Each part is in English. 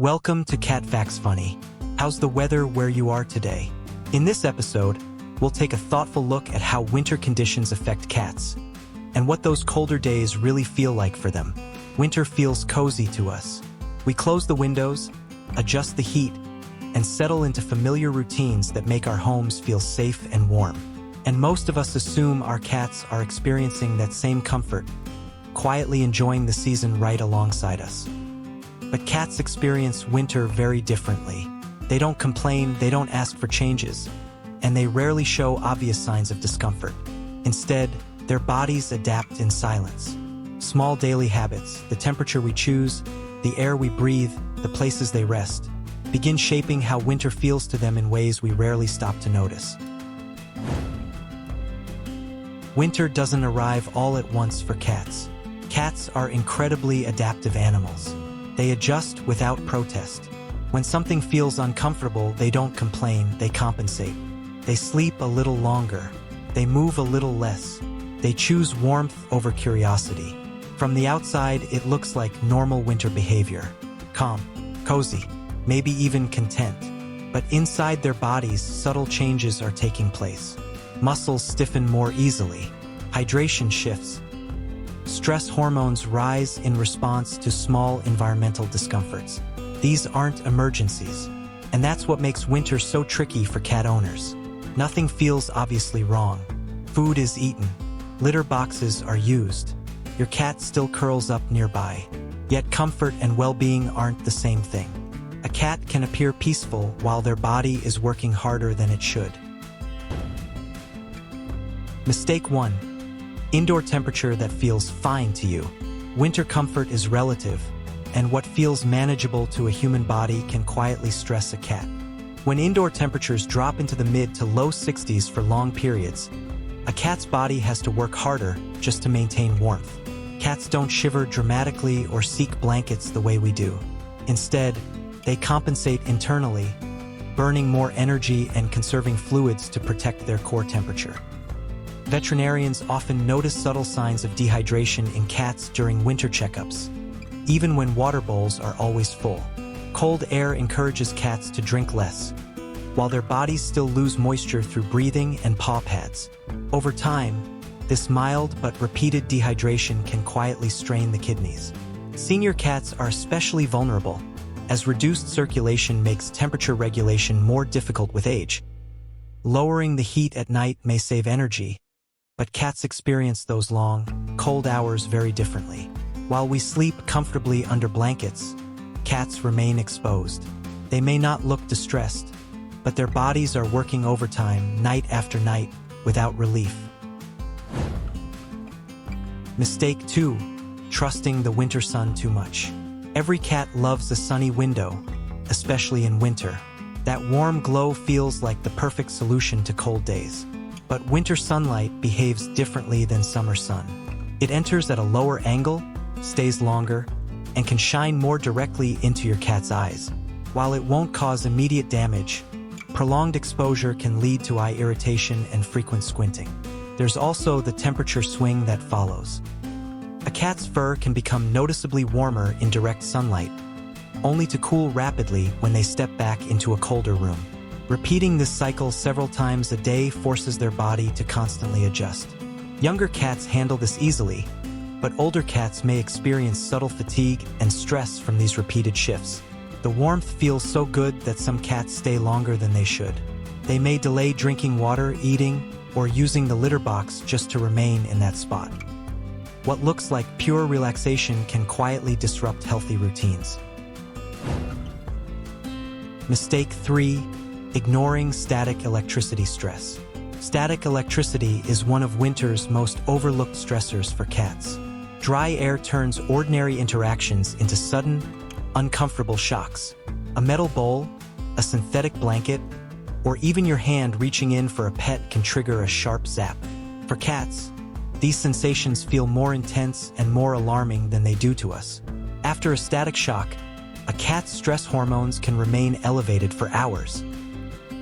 Welcome to Cat Facts Funny. How's the weather where you are today? In this episode, we'll take a thoughtful look at how winter conditions affect cats and what those colder days really feel like for them. Winter feels cozy to us. We close the windows, adjust the heat, and settle into familiar routines that make our homes feel safe and warm. And most of us assume our cats are experiencing that same comfort, quietly enjoying the season right alongside us. But cats experience winter very differently. They don't complain, they don't ask for changes, and they rarely show obvious signs of discomfort. Instead, their bodies adapt in silence. Small daily habits, the temperature we choose, the air we breathe, the places they rest, begin shaping how winter feels to them in ways we rarely stop to notice. Winter doesn't arrive all at once for cats. Cats are incredibly adaptive animals. They adjust without protest. When something feels uncomfortable, they don't complain, they compensate. They sleep a little longer. They move a little less. They choose warmth over curiosity. From the outside, it looks like normal winter behavior. Calm, cozy, maybe even content. But inside their bodies, subtle changes are taking place. Muscles stiffen more easily. Hydration shifts. Stress hormones rise in response to small environmental discomforts. These aren't emergencies, and that's what makes winter so tricky for cat owners. Nothing feels obviously wrong. Food is eaten. Litter boxes are used. Your cat still curls up nearby. Yet comfort and well-being aren't the same thing. A cat can appear peaceful while their body is working harder than it should. Mistake 1. Indoor temperature that feels fine to you. Winter comfort is relative, and what feels manageable to a human body can quietly stress a cat. When indoor temperatures drop into the mid to low 60s for long periods, a cat's body has to work harder just to maintain warmth. Cats don't shiver dramatically or seek blankets the way we do. Instead, they compensate internally, burning more energy and conserving fluids to protect their core temperature. Veterinarians often notice subtle signs of dehydration in cats during winter checkups, even when water bowls are always full. Cold air encourages cats to drink less, while their bodies still lose moisture through breathing and paw pads. Over time, this mild but repeated dehydration can quietly strain the kidneys. Senior cats are especially vulnerable, as reduced circulation makes temperature regulation more difficult with age. Lowering the heat at night may save energy, but cats experience those long, cold hours very differently. While we sleep comfortably under blankets, cats remain exposed. They may not look distressed, but their bodies are working overtime night after night without relief. Mistake 2. Trusting the winter sun too much. Every cat loves a sunny window, especially in winter. That warm glow feels like the perfect solution to cold days. But winter sunlight behaves differently than summer sun. It enters at a lower angle, stays longer, and can shine more directly into your cat's eyes. While it won't cause immediate damage, prolonged exposure can lead to eye irritation and frequent squinting. There's also the temperature swing that follows. A cat's fur can become noticeably warmer in direct sunlight, only to cool rapidly when they step back into a colder room. Repeating this cycle several times a day forces their body to constantly adjust. Younger cats handle this easily, but older cats may experience subtle fatigue and stress from these repeated shifts. The warmth feels so good that some cats stay longer than they should. They may delay drinking water, eating, or using the litter box just to remain in that spot. What looks like pure relaxation can quietly disrupt healthy routines. Mistake 3. Ignoring static electricity stress. Static electricity is one of winter's most overlooked stressors for cats. Dry air turns ordinary interactions into sudden, uncomfortable shocks. A metal bowl, a synthetic blanket, or even your hand reaching in for a pet can trigger a sharp zap. For cats, these sensations feel more intense and more alarming than they do to us. After a static shock, a cat's stress hormones can remain elevated for hours.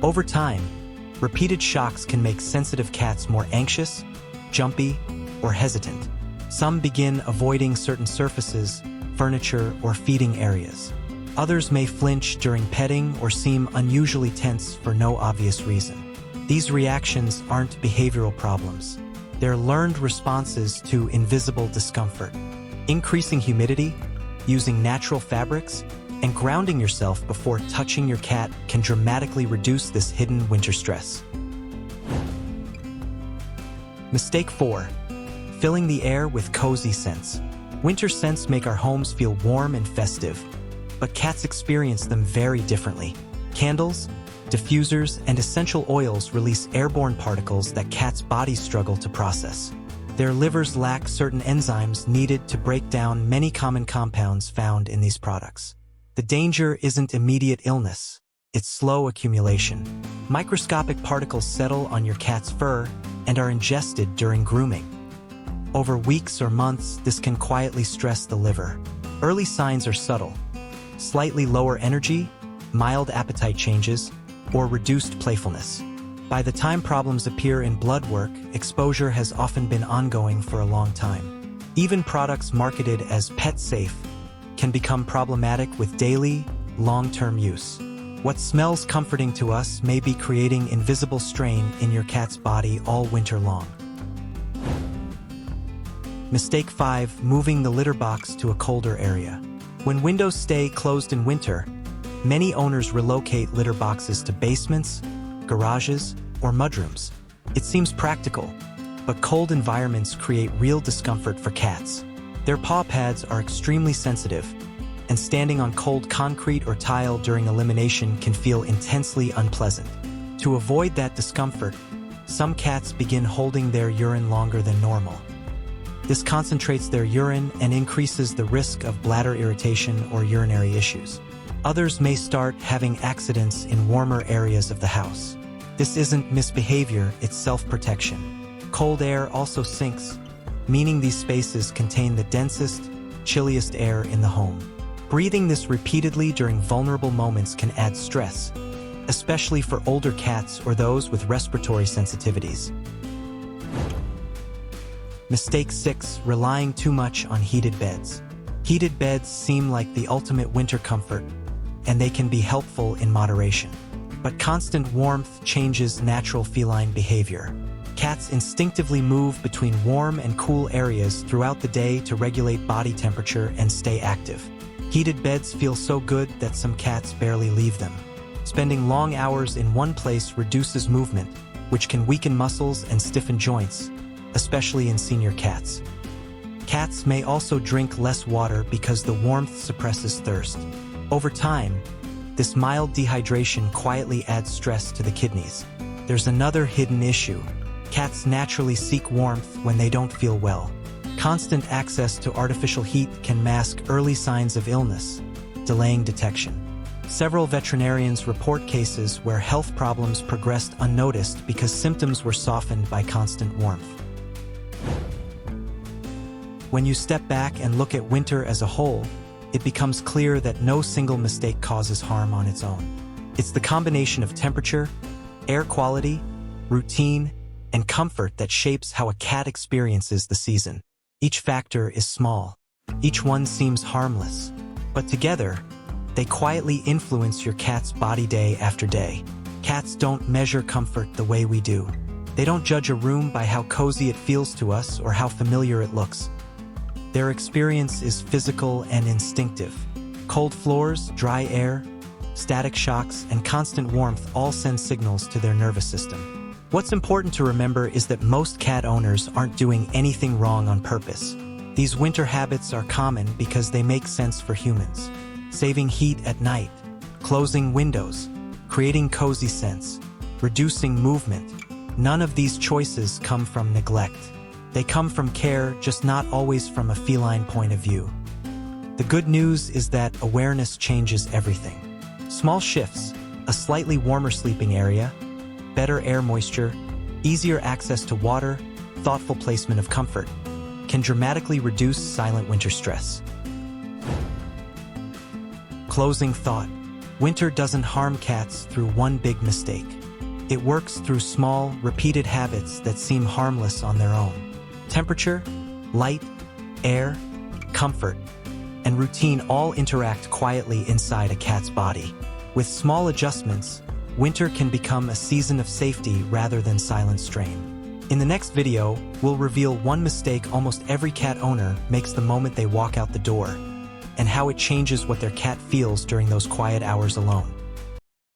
Over time, repeated shocks can make sensitive cats more anxious, jumpy, or hesitant. Some begin avoiding certain surfaces, furniture, or feeding areas. Others may flinch during petting or seem unusually tense for no obvious reason. These reactions aren't behavioral problems. They're learned responses to invisible discomfort. Increasing humidity, using natural fabrics, and grounding yourself before touching your cat can dramatically reduce this hidden winter stress. Mistake 4. Filling the air with cozy scents. Winter scents make our homes feel warm and festive, but cats experience them very differently. Candles, diffusers, and essential oils release airborne particles that cats' bodies struggle to process. Their livers lack certain enzymes needed to break down many common compounds found in these products. The danger isn't immediate illness, it's slow accumulation. Microscopic particles settle on your cat's fur and are ingested during grooming. Over weeks or months, this can quietly stress the liver. Early signs are subtle: slightly lower energy, mild appetite changes, or reduced playfulness. By the time problems appear in blood work, exposure has often been ongoing for a long time. Even products marketed as pet-safe can become problematic with daily, long-term use. What smells comforting to us may be creating invisible strain in your cat's body all winter long. Mistake 5. Moving the litter box to a colder area. When windows stay closed in winter, many owners relocate litter boxes to basements, garages, or mudrooms. It seems practical, but cold environments create real discomfort for cats. Their paw pads are extremely sensitive, and standing on cold concrete or tile during elimination can feel intensely unpleasant. To avoid that discomfort, some cats begin holding their urine longer than normal. This concentrates their urine and increases the risk of bladder irritation or urinary issues. Others may start having accidents in warmer areas of the house. This isn't misbehavior, it's self-protection. Cold air also sinks, meaning these spaces contain the densest, chilliest air in the home. Breathing this repeatedly during vulnerable moments can add stress, especially for older cats or those with respiratory sensitivities. Mistake 6. Relying too much on heated beds. Heated beds seem like the ultimate winter comfort, and they can be helpful in moderation. But constant warmth changes natural feline behavior. Cats instinctively move between warm and cool areas throughout the day to regulate body temperature and stay active. Heated beds feel so good that some cats barely leave them. Spending long hours in one place reduces movement, which can weaken muscles and stiffen joints, especially in senior cats. Cats may also drink less water because the warmth suppresses thirst. Over time, this mild dehydration quietly adds stress to the kidneys. There's another hidden issue. Cats naturally seek warmth when they don't feel well. Constant access to artificial heat can mask early signs of illness, delaying detection. Several veterinarians report cases where health problems progressed unnoticed because symptoms were softened by constant warmth. When you step back and look at winter as a whole, it becomes clear that no single mistake causes harm on its own. It's the combination of temperature, air quality, routine, and comfort that shapes how a cat experiences the season. Each factor is small. Each one seems harmless. But together, they quietly influence your cat's body day after day. Cats don't measure comfort the way we do. They don't judge a room by how cozy it feels to us or how familiar it looks. Their experience is physical and instinctive. Cold floors, dry air, static shocks, and constant warmth all send signals to their nervous system. What's important to remember is that most cat owners aren't doing anything wrong on purpose. These winter habits are common because they make sense for humans. Saving heat at night, closing windows, creating cozy scents, reducing movement. None of these choices come from neglect. They come from care, just not always from a feline point of view. The good news is that awareness changes everything. Small shifts, a slightly warmer sleeping area, better air moisture, easier access to water, thoughtful placement of comfort, can dramatically reduce silent winter stress. Closing thought. Winter doesn't harm cats through one big mistake. It works through small, repeated habits that seem harmless on their own. Temperature, light, air, comfort, and routine all interact quietly inside a cat's body. With small adjustments, winter can become a season of safety rather than silent strain. In the next video, we'll reveal one mistake almost every cat owner makes the moment they walk out the door, and how it changes what their cat feels during those quiet hours alone.